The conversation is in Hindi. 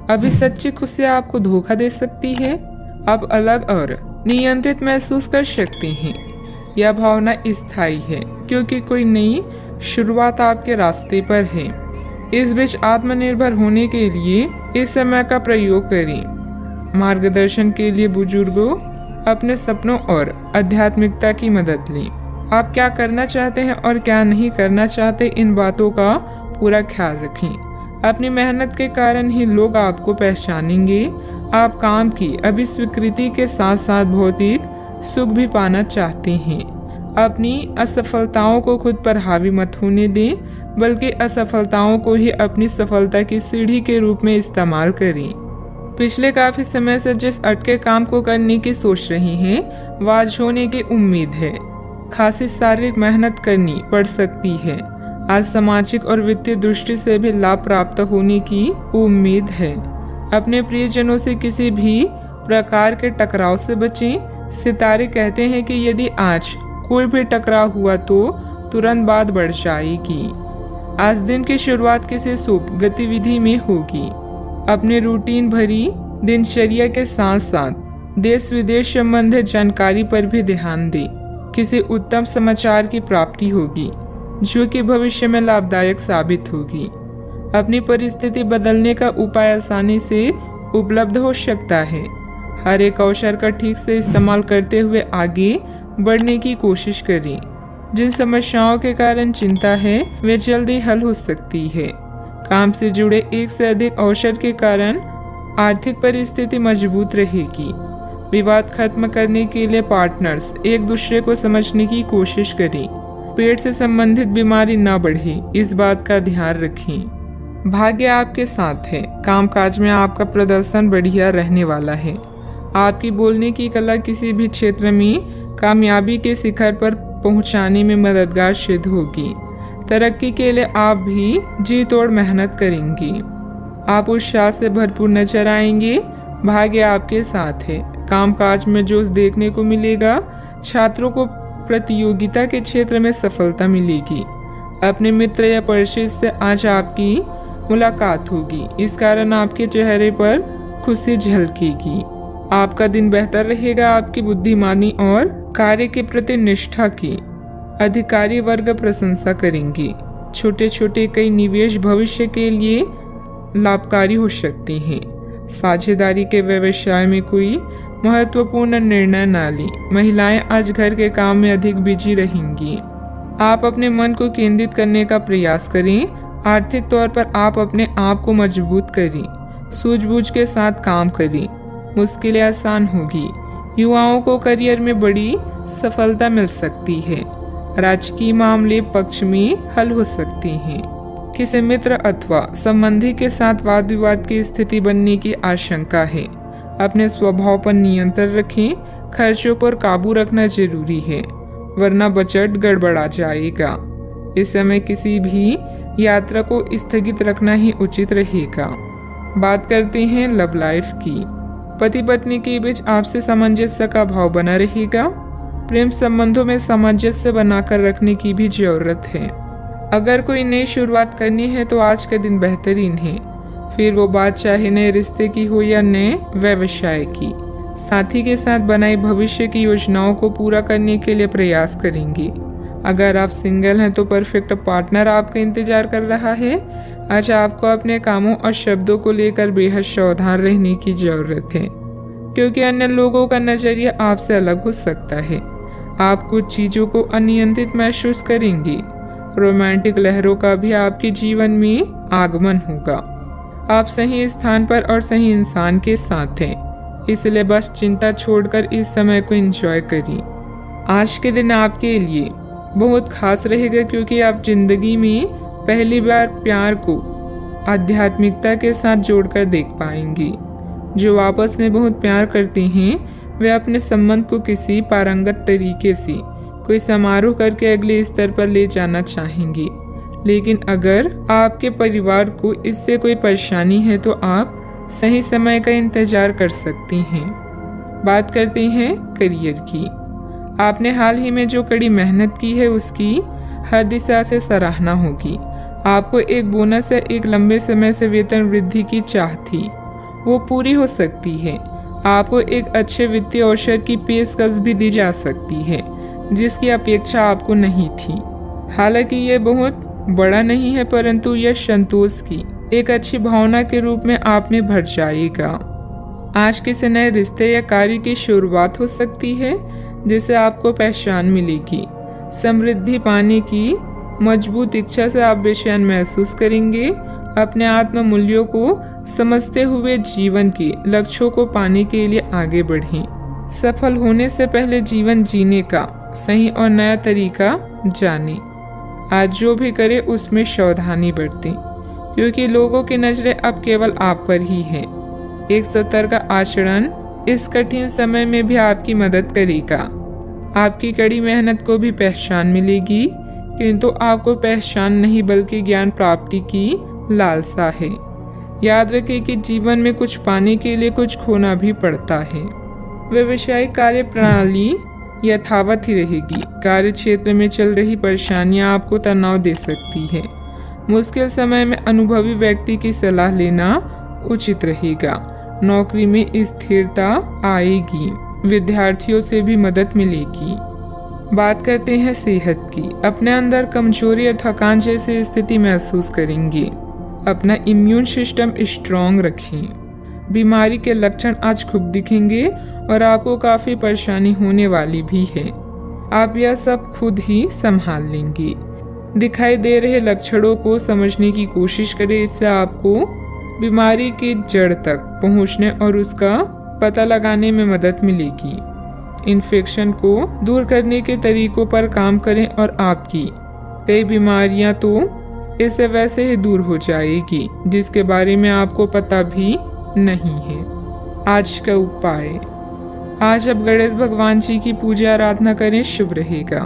अभी सच्ची खुशी आपको धोखा दे सकती है। आप अलग और नियंत्रित महसूस कर सकते हैं। यह भावना स्थायी है क्योंकि कोई नई शुरुआत आपके रास्ते पर है। इस बीच आत्मनिर्भर होने के लिए इस समय का प्रयोग करें। मार्गदर्शन के लिए बुजुर्गों, अपने सपनों और आध्यात्मिकता की मदद लें। आप क्या करना चाहते हैं और क्या नहीं करना चाहते, इन बातों का पूरा ख्याल रखें। अपनी मेहनत के कारण ही लोग आपको पहचानेंगे। आप काम की अभी स्वीकृति के साथ साथ भौतिक सुख भी पाना चाहते हैं। अपनी असफलताओं को खुद पर हावी मत होने दें, बल्कि असफलताओं को ही अपनी सफलता की सीढ़ी के रूप में इस्तेमाल करें। पिछले काफी समय से जिस अटके काम को करने की सोच रही हैं, वह आज होने की उम्मीद है। खासी शारीरिक मेहनत करनी पड़ सकती है। आज सामाजिक और वित्तीय दृष्टि से भी लाभ प्राप्त होने की उम्मीद है। अपने प्रियजनों से किसी भी प्रकार के टकराव से बचें। सितारे कहते हैं कि यदि आज कोई भी टकराव हुआ तो तुरंत बात बढ़ जाएगी। आज दिन की शुरुआत किसी शुभ गतिविधि में होगी। अपने रूटीन भरी दिनचर्या के साथ साथ देश विदेश संबंधित जानकारी पर भी ध्यान दें। किसी उत्तम समाचार की प्राप्ति होगी जो कि भविष्य में लाभदायक साबित होगी। अपनी परिस्थिति बदलने का उपाय आसानी से उपलब्ध हो सकता है। हर एक अवसर का ठीक से इस्तेमाल करते हुए आगे बढ़ने की कोशिश करें। जिन समस्याओं के कारण चिंता है वे जल्दी हल हो सकती है। काम से जुड़े एक से अधिक अवसर के कारण आर्थिक परिस्थिति मजबूत रहेगी। विवाद खत्म करने के लिए पार्टनर्स एक दूसरे को समझने की कोशिश करें। पेट से संबंधित बीमारी न बढ़े, इस बात का ध्यान रखें। भाग्य आपके साथ है। कामकाज में आपका प्रदर्शन बढ़िया रहने वाला है। आपकी बोलने की कला किसी भी क्षेत्र में कामयाबी के शिखर पर पहुंचाने में मददगार सिद्ध होगी। तरक्की के लिए आप भी जी तोड़ मेहनत करेंगे। आप उत्साह से भरपूर नजर आएंगे। भाग्य आपके साथ है। कामकाज में जोश देखने को मिलेगा। छात्रों को प्रतियोगिता के क्षेत्र में सफलता मिलेगी। अपने मित्र या परिचित से आज आपकी मुलाकात होगी। इस कारण आपके चेहरे पर खुशी झलकेगी। आपका दिन बेहतर रहेगा। आपकी बुद्धिमानी और कार्य के प्रति निष्ठा की अधिकारी वर्ग प्रशंसा करेंगे। छोटे छोटे कई निवेश भविष्य के लिए लाभकारी हो सकते हैं। साझेदारी के व्यवसाय में कोई महत्वपूर्ण निर्णय न लें। महिलाएं आज घर के काम में अधिक बिजी रहेंगी। आप अपने मन को केंद्रित करने का प्रयास करें। आर्थिक तौर पर आप अपने आप को मजबूत करें। सूझबूझ के साथ काम करें। मुश्किलें आसान होगी। युवाओं को करियर में बड़ी सफलता मिल सकती है। राजकीय मामले पक्ष में हल हो सकते हैं। किसी मित्र अथवा संबंधी के साथ वाद विवाद की स्थिति बनने की आशंका है। अपने स्वभाव पर नियंत्रण रखें। खर्चों पर काबू रखना जरूरी है, वरना बजट गड़बड़ा जाएगा। इस समय किसी भी यात्रा को स्थगित रखना ही उचित रहेगा। बात करते हैं लव लाइफ की। पति पत्नी के बीच आपसी सामंजस्य का भाव बना रहेगा। प्रेम संबंधों में सामंजस्य बनाकर रखने की भी जरूरत है। अगर कोई नई शुरुआत करनी है तो आज का दिन बेहतरीन है। फिर वो बात चाहे नए रिश्ते की हो या नए व्यवसाय की। साथी के साथ बनाई भविष्य की योजनाओं को पूरा करने के लिए प्रयास करेंगे। अगर आप सिंगल हैं तो परफेक्ट पार्टनर आपका इंतजार कर रहा है। आज आपको अपने कामों और शब्दों को लेकर बेहद सावधान रहने की जरूरत है, क्योंकि अन्य लोगों का नजरिया आपसे अलग हो सकता है। आप कुछ चीजों को अनियंत्रित महसूस करेंगे। रोमांटिक लहरों का भी आपके जीवन में आगमन होगा। आप सही स्थान पर और सही इंसान के साथ हैं, इसलिए बस चिंता छोड़कर इस समय को एंजॉय करिए। आज के दिन आपके लिए बहुत खास रहेगा, क्योंकि आप जिंदगी में पहली बार प्यार को आध्यात्मिकता के साथ जोड़कर देख पाएंगे। जो आपस में बहुत प्यार करते हैं वे अपने संबंध को किसी पारंगत तरीके से कोई समारोह करके अगले स्तर पर ले जाना चाहेंगे। लेकिन अगर आपके परिवार को इससे कोई परेशानी है तो आप सही समय का इंतजार कर सकते हैं। बात करते हैं करियर की। आपने हाल ही में जो कड़ी मेहनत की है उसकी हर दिशा से सराहना होगी। आपको एक बोनस या एक लंबे समय से वेतन वृद्धि की चाह थी। वो पूरी हो सकती है। आपको एक अच्छे वित्तीय अवसर की पेशकश भी दी जा सकती है जिसकी अपेक्षा आपको नहीं थी। हालांकि ये बहुत बड़ा नहीं है, परंतु यह संतोष की एक अच्छी भावना के रूप में आप में भर जाएगा। आज किसी नए रिश्ते या कार्य की शुरुआत हो सकती है जिसे आपको पहचान मिलेगी। समृद्धि पाने की मजबूत इच्छा से आप बेचैन महसूस करेंगे। अपने आत्म मूल्यों को समझते हुए जीवन के लक्ष्यों को पाने के लिए आगे बढ़ें। सफल होने से पहले जीवन जीने का सही और नया तरीका जानें। आज जो भी करें उसमें सावधानी बरतें, क्योंकि लोगों की नजरें अब केवल आप पर ही है। एक सतर्क आचरण इस कठिन समय में भी आपकी मदद करेगा। आपकी कड़ी मेहनत को भी पहचान मिलेगी, किंतु आपको पहचान नहीं बल्कि ज्ञान प्राप्ति की लालसा है। याद रखें कि जीवन में कुछ पाने के लिए कुछ खोना भी पड़ता है। व्यवसायिक कार्य प्रणाली यथावत ही रहेगी। कार्य क्षेत्र में चल रही परेशानियां आपको तनाव दे सकती है। मुश्किल समय में अनुभवी व्यक्ति की सलाह लेना उचित रहेगा। नौकरी में स्थिरता आएगी। विद्यार्थियों से भी मदद मिलेगी। बात करते हैं सेहत की। अपने अंदर कमजोरी और थकान जैसी स्थिति महसूस करेंगे। अपना इम्यून सिस्टम स्ट्रॉन्ग रखें। बीमारी के लक्षण आज खूब दिखेंगे और आपको काफी परेशानी होने वाली भी है। आप यह सब खुद ही संभाल लेंगे। दिखाई दे रहे लक्षणों को समझने की कोशिश करें। इससे आपको बीमारी की जड़ तक पहुंचने और उसका पता लगाने में मदद मिलेगी। इन्फेक्शन को दूर करने के तरीकों पर काम करें और आपकी कई बीमारियां तो इससे वैसे ही दूर हो जाएगी जिसके बारे में आपको पता भी नहीं है। आज का उपाय, आज आप गणेश भगवान जी की पूजा आराधना करें, शुभ रहेगा।